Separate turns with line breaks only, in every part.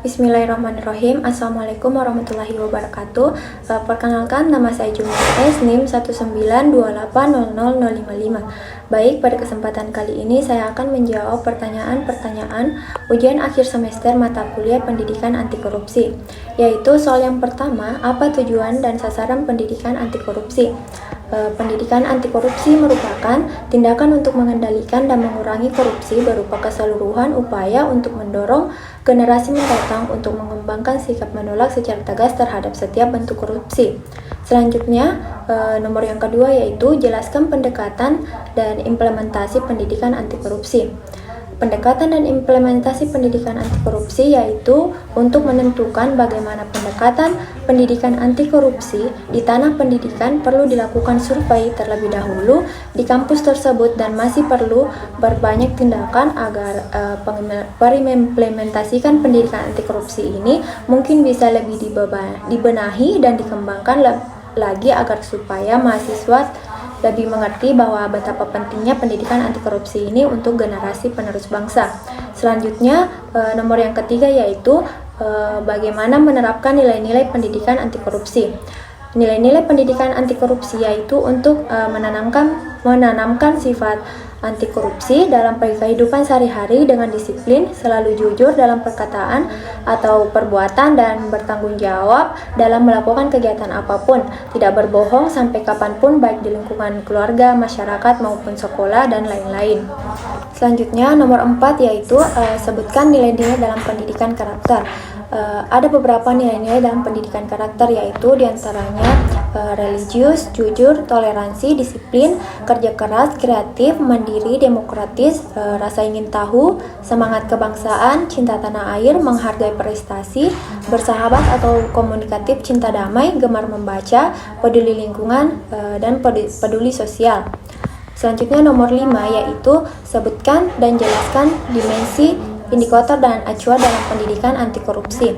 Bismillahirrahmanirrahim. Assalamualaikum warahmatullahi wabarakatuh. Perkenalkan, nama saya Jumiates, NIM 192800055. Baik, pada kesempatan kali ini saya akan menjawab pertanyaan-pertanyaan ujian akhir semester mata kuliah pendidikan anti korupsi, yaitu soal yang pertama, apa tujuan dan sasaran pendidikan anti korupsi? Pendidikan anti korupsi merupakan tindakan untuk mengendalikan dan mengurangi korupsi berupa keseluruhan upaya untuk mendorong generasi mendatang untuk mengembangkan sikap menolak secara tegas terhadap setiap bentuk korupsi. Selanjutnya, nomor yang kedua yaitu jelaskan pendekatan dan implementasi pendidikan anti korupsi. Pendekatan dan implementasi pendidikan anti korupsi yaitu untuk menentukan bagaimana pendekatan pendidikan anti korupsi di tanah pendidikan perlu dilakukan survei terlebih dahulu di kampus tersebut dan masih perlu berbanyak tindakan agar mengimplementasikan pendidikan anti korupsi ini mungkin bisa lebih dibenahi dan dikembangkan lagi agar supaya mahasiswa lebih mengerti bahwa betapa pentingnya pendidikan anti korupsi ini untuk generasi penerus bangsa. Selanjutnya, nomor yang ketiga yaitu bagaimana menerapkan nilai-nilai pendidikan anti korupsi. Nilai-nilai pendidikan anti korupsi yaitu untuk menanamkan sifat anti korupsi dalam kehidupan sehari-hari dengan disiplin, selalu jujur dalam perkataan atau perbuatan dan bertanggung jawab dalam melakukan kegiatan apapun, tidak berbohong sampai kapanpun baik di lingkungan keluarga, masyarakat maupun sekolah dan lain-lain. Selanjutnya nomor 4 yaitu sebutkan nilai-nilai dalam pendidikan karakter. Ada beberapa nilai-nilai dalam pendidikan karakter yaitu diantaranya religius, jujur, toleransi, disiplin, kerja keras, kreatif, mandiri, demokratis, rasa ingin tahu, semangat kebangsaan, cinta tanah air, menghargai prestasi, bersahabat atau komunikatif, cinta damai, gemar membaca, peduli lingkungan, dan peduli sosial. Selanjutnya nomor 5 yaitu sebutkan dan jelaskan dimensi, indikator dan acuan dalam pendidikan anti korupsi.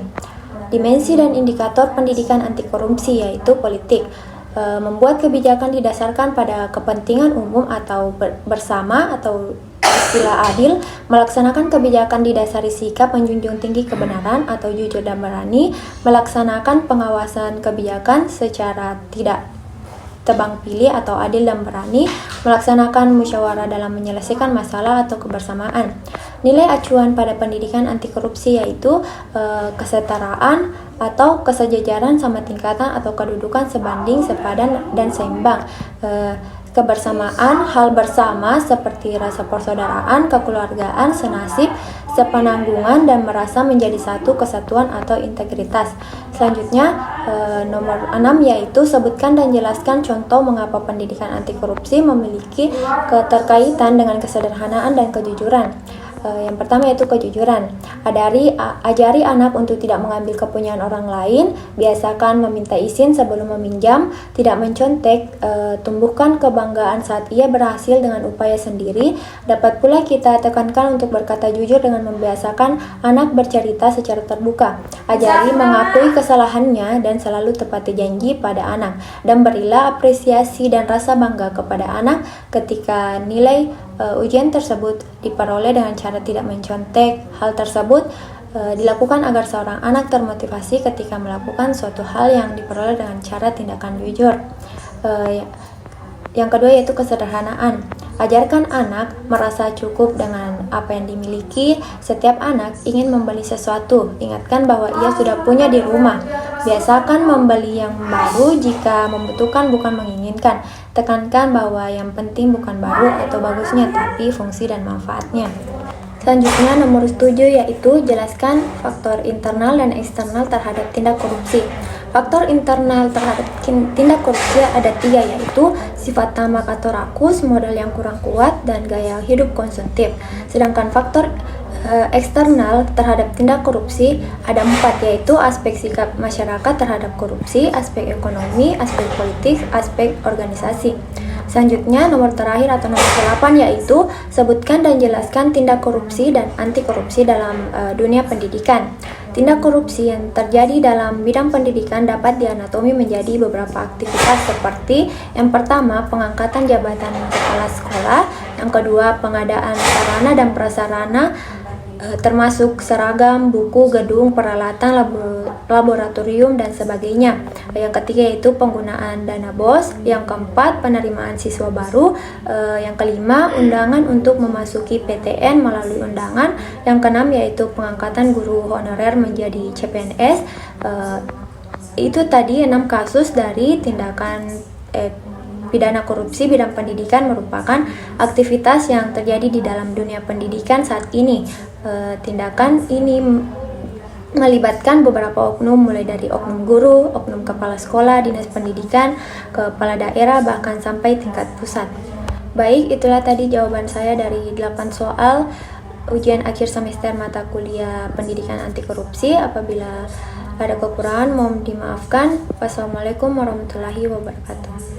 Dimensi dan indikator pendidikan anti korupsi yaitu politik, membuat kebijakan didasarkan pada kepentingan umum atau bersama atau istilah adil, melaksanakan kebijakan didasari sikap menjunjung tinggi kebenaran atau jujur dan berani, melaksanakan pengawasan kebijakan secara tidak tebang pilih atau adil dan berani, melaksanakan musyawarah dalam menyelesaikan masalah atau kebersamaan. Nilai acuan pada pendidikan anti korupsi yaitu kesetaraan atau kesejajaran sama tingkatan atau kedudukan sebanding, sepadan, dan seimbang. Kebersamaan, hal bersama seperti rasa persaudaraan, kekeluargaan, senasib, sepenanggungan, dan merasa menjadi satu kesatuan atau integritas. Selanjutnya, nomor 6 yaitu sebutkan dan jelaskan contoh mengapa pendidikan anti korupsi memiliki keterkaitan dengan kesederhanaan dan kejujuran. Yang pertama yaitu kejujuran. Ajari anak untuk tidak mengambil kepunyaan orang lain, biasakan meminta izin sebelum meminjam, tidak mencontek, tumbuhkan kebanggaan saat ia berhasil dengan upaya sendiri. Dapat pula kita tekankan untuk berkata jujur dengan membiasakan anak bercerita secara terbuka. Ajari mengakui kesalahannya dan selalu tepati janji pada anak, dan berilah apresiasi dan rasa bangga kepada anak ketika nilai ujian tersebut diperoleh dengan cara tidak mencontek. Hal tersebut dilakukan agar seorang anak termotivasi ketika melakukan suatu hal yang diperoleh dengan cara tindakan jujur. Yang kedua yaitu kesederhanaan. Ajarkan anak merasa cukup dengan apa yang dimiliki. Setiap anak ingin membeli sesuatu. Ingatkan bahwa ia sudah punya di rumah. Biasakan membeli yang baru jika membutuhkan bukan menginginkan. Tekankan bahwa yang penting bukan baru atau bagusnya, tapi fungsi dan manfaatnya. Selanjutnya nomor 7 yaitu jelaskan faktor internal dan eksternal terhadap tindak korupsi. Faktor internal terhadap tindak korupsi ada 3 yaitu sifat tamak atau rakus, modal yang kurang kuat, dan gaya hidup konsumtif. Sedangkan faktor eksternal terhadap tindak korupsi ada 4 yaitu aspek sikap masyarakat terhadap korupsi, aspek ekonomi, aspek politik, aspek organisasi. Selanjutnya nomor terakhir atau nomor 8 yaitu sebutkan dan jelaskan tindak korupsi dan anti korupsi dalam dunia pendidikan. Tindak korupsi yang terjadi dalam bidang pendidikan dapat dianatomi menjadi beberapa aktivitas seperti yang pertama pengangkatan jabatan kepala sekolah, yang kedua pengadaan sarana dan prasarana termasuk seragam, buku, gedung, peralatan, laboratorium, dan sebagainya. Yang ketiga yaitu penggunaan dana BOS. Yang keempat, penerimaan siswa baru. Yang kelima, undangan untuk memasuki PTN melalui undangan. Yang keenam yaitu pengangkatan guru honorer menjadi CPNS. Itu tadi 6 kasus dari tindakan pidana korupsi bidang pendidikan merupakan aktivitas yang terjadi di dalam dunia pendidikan saat ini. Tindakan ini melibatkan beberapa oknum, mulai dari oknum guru, oknum kepala sekolah, dinas pendidikan, kepala daerah, bahkan sampai tingkat pusat. Baik, itulah tadi jawaban saya dari 8 soal ujian akhir semester mata kuliah pendidikan anti korupsi. Apabila ada kekurangan mohon dimaafkan. Wassalamualaikum warahmatullahi wabarakatuh.